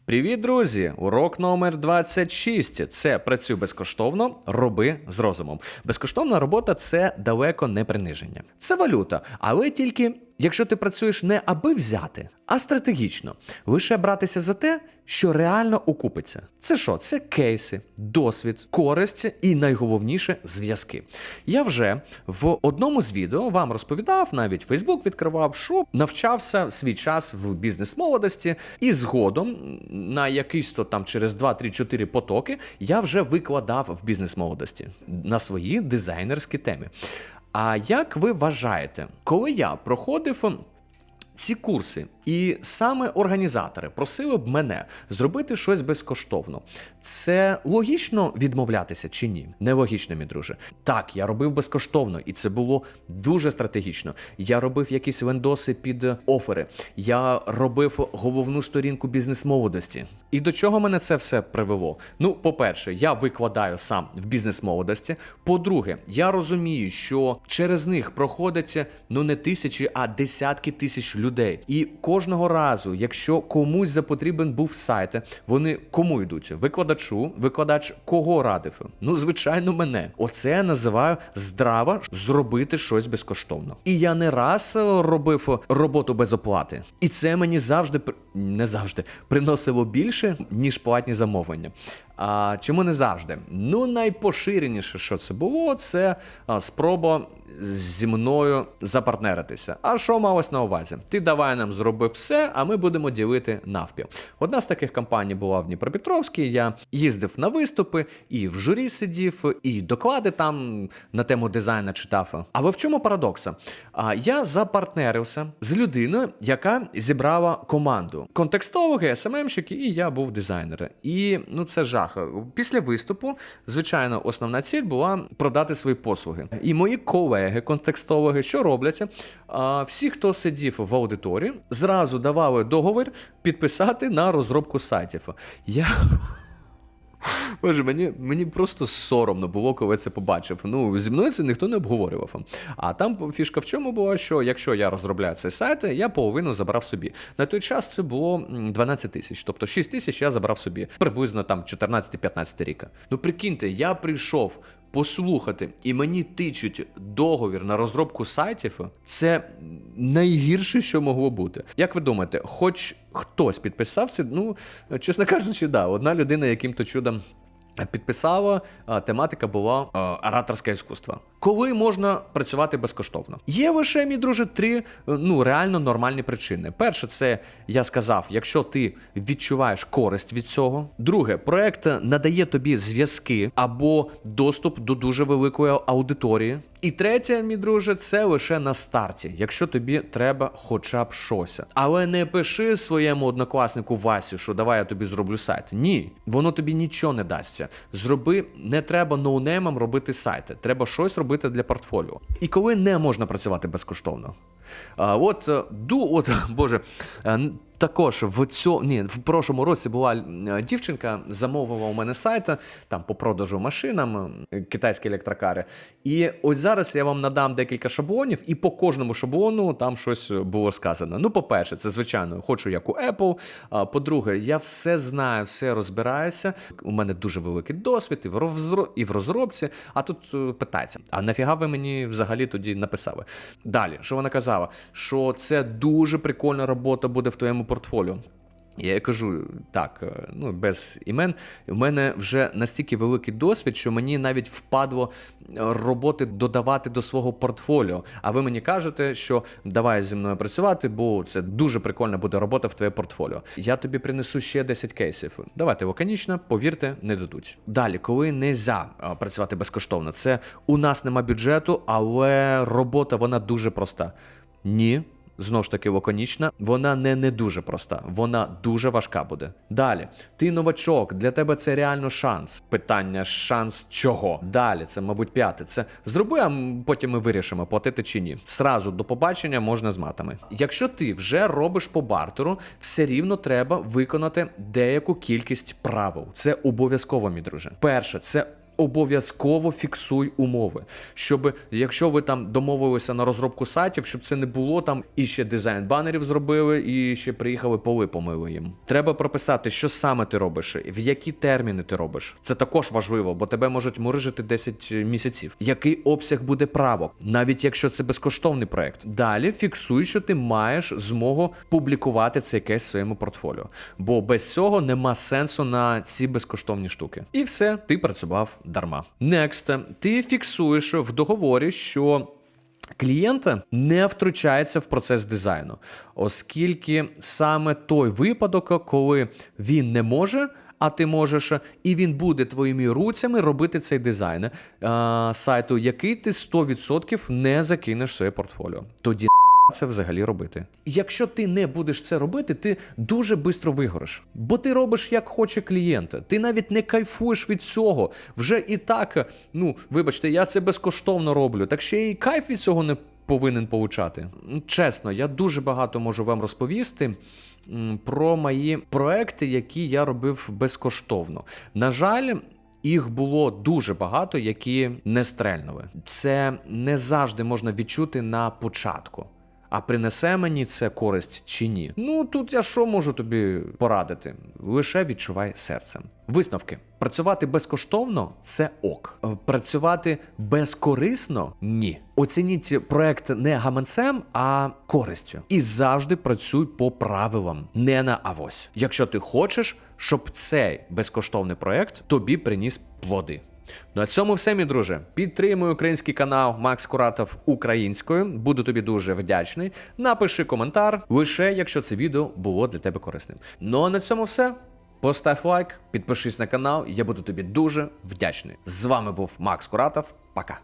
Привіт, друзі! Урок номер 26. Це «Працюй безкоштовно, роби з розумом». Безкоштовна робота – це далеко не приниження. Це валюта, але тільки якщо ти працюєш не аби взяти, а стратегічно. Лише братися за те, що реально окупиться. Це що? Це кейси, досвід, користь і найголовніше – зв'язки. Я вже в одному з відео вам розповідав, навіть Фейсбук відкривав, що навчався свій час в бізнес-молодості і згодом на якийсь то там через 2-3-4 потоки я вже викладав в бізнес-молодості на свої дизайнерські теми. А як ви вважаєте, коли я проходив ці курси, і саме організатори просили б мене зробити щось безкоштовно, це логічно відмовлятися чи ні? Нелогічно, мій друже. Так, я робив безкоштовно, і це було дуже стратегічно. Я робив якісь лендоси під офери, я робив головну сторінку бізнес-молодості. І до чого мене це все привело? Ну, по-перше, я викладаю сам в бізнес-молодості. По-друге, я розумію, що через них проходять, не тисячі, а десятки тисяч людей. І кожного разу, якщо комусь запотрібен був сайт, вони кому йдуть? Викладачу. Викладач кого радив? Ну, звичайно, мене. Оце я називаю здраво зробити щось безкоштовно. І я не раз робив роботу без оплати. І це мені не завжди приносило більше, ніж платні замовлення. А чому не завжди? Ну, найпоширеніше, що це було, це спроба зі мною запартнеритися. А що малось на увазі? Ти давай нам зроби все, а ми будемо ділити навпіл. Одна з таких компаній була в Дніпропетровській, я їздив на виступи, і в журі сидів, і доклади там на тему дизайну читав. Але в чому парадокс? Я запартнерився з людиною, яка зібрала команду. Контекстологи, СММщики, і я був дизайнер. І, це жах. Після виступу, звичайно, основна ціль була продати свої послуги. І мої колеги, контекстологи, що роблять? Всі, хто сидів в аудиторії, зразу давали договір підписати на розробку сайтів. Боже, мені просто соромно було, коли це побачив. Зі мною це ніхто не обговорював. А там фішка в чому була, що якщо я розробляю цей сайт, я половину забрав собі. На той час це було 12 тисяч, тобто 6 тисяч я забрав собі. Приблизно там 14-15 рік. Прикиньте, я прийшов послухати, і мені тичуть договір на розробку сайтів, це найгірше, що могло бути. Як ви думаєте, хоч хтось підписався? Чесно кажучи, да, одна людина яким-то чудом підписала, тематика була ораторське іскусство. Коли можна працювати безкоштовно? Є лише, мій друже, три реально нормальні причини. Перше, це, я сказав, якщо ти відчуваєш користь від цього. Друге, проект надає тобі зв'язки або доступ до дуже великої аудиторії. І третє, мій друже, це лише на старті, якщо тобі треба хоча б щось. Але не пиши своєму однокласнику Васю, що давай я тобі зроблю сайт. Ні, воно тобі нічого не дасть. Не треба ноунеймом робити сайти, треба щось робити для портфоліо. І коли не можна працювати безкоштовно? Також в прошлому році була дівчинка, замовила у мене сайт, там по продажу машинам, китайські електрокари. І ось зараз я вам надам декілька шаблонів, і по кожному шаблону там щось було сказано. По-перше, це, звичайно, хочу як у Apple. По-друге, я все знаю, все розбираюся. У мене дуже великий досвід і в розробці. А тут питається, а нафіга ви мені взагалі тоді написали? Далі, що вона казала? Що це дуже прикольна робота буде в твоєму портфоліо. Я їй кажу, так, без імен, у мене вже настільки великий досвід, що мені навіть впадло роботи додавати до свого портфоліо. А ви мені кажете, що давай зі мною працювати, бо це дуже прикольна буде робота в твоє портфоліо. Я тобі принесу ще 10 кейсів. Давайте лаконічно, повірте, не дадуть. Далі, коли нельзя працювати безкоштовно, це у нас нема бюджету, але робота, вона дуже проста. Ні. Знову ж таки лаконічна, вона не дуже проста, вона дуже важка буде. Далі, ти новачок, для тебе це реально шанс. Питання, шанс чого? Далі, це, мабуть, п'яте. Це зроби, а потім ми вирішимо, платити чи ні. Сразу до побачення можна з матами. Якщо ти вже робиш по бартеру, все рівно треба виконати деяку кількість правил. Це обов'язково, мій друже. Перше, це обов'язково фіксуй умови, щоб якщо ви там домовилися на розробку сайтів, щоб це не було там і ще дизайн банерів зробили, і ще приїхали поли помили їм. Треба прописати, що саме ти робиш, в які терміни ти робиш. Це також важливо, бо тебе можуть мурижити 10 місяців. Який обсяг буде правок, навіть якщо це безкоштовний проект. Далі фіксуй, що ти маєш змогу публікувати цей кейс в своєму портфоліо, бо без цього нема сенсу на ці безкоштовні штуки. І все, ти працював дарма. Next. Ти фіксуєш в договорі, що клієнт не втручається в процес дизайну, оскільки саме той випадок, коли він не може, а ти можеш, і він буде твоїми руцями робити цей дизайн сайту, який ти 100% не закинеш в своє портфоліо. Тоді це взагалі робити. Якщо ти не будеш це робити, ти дуже швидко вигориш. Бо ти робиш, як хоче клієнт. Ти навіть не кайфуєш від цього. Вже і так, вибачте, я це безкоштовно роблю, так ще і кайф від цього не повинен получати. Чесно, я дуже багато можу вам розповісти про мої проекти, які я робив безкоштовно. На жаль, їх було дуже багато, які не стрельнули. Це не завжди можна відчути на початку. А принесе мені це користь чи ні? Тут я що можу тобі порадити? Лише відчувай серцем. Висновки. Працювати безкоштовно – це ок. Працювати безкорисно – ні. Оцініть проект не гаманцем, а користю. І завжди працюй по правилам, не на авось. Якщо ти хочеш, щоб цей безкоштовний проект тобі приніс плоди. На цьому все, мій друже. Підтримуй український канал Макс Куратов українською. Буду тобі дуже вдячний. Напиши коментар, лише якщо це відео було для тебе корисним. А на цьому все. Постав лайк, підпишись на канал, я буду тобі дуже вдячний. З вами був Макс Куратов. Пока.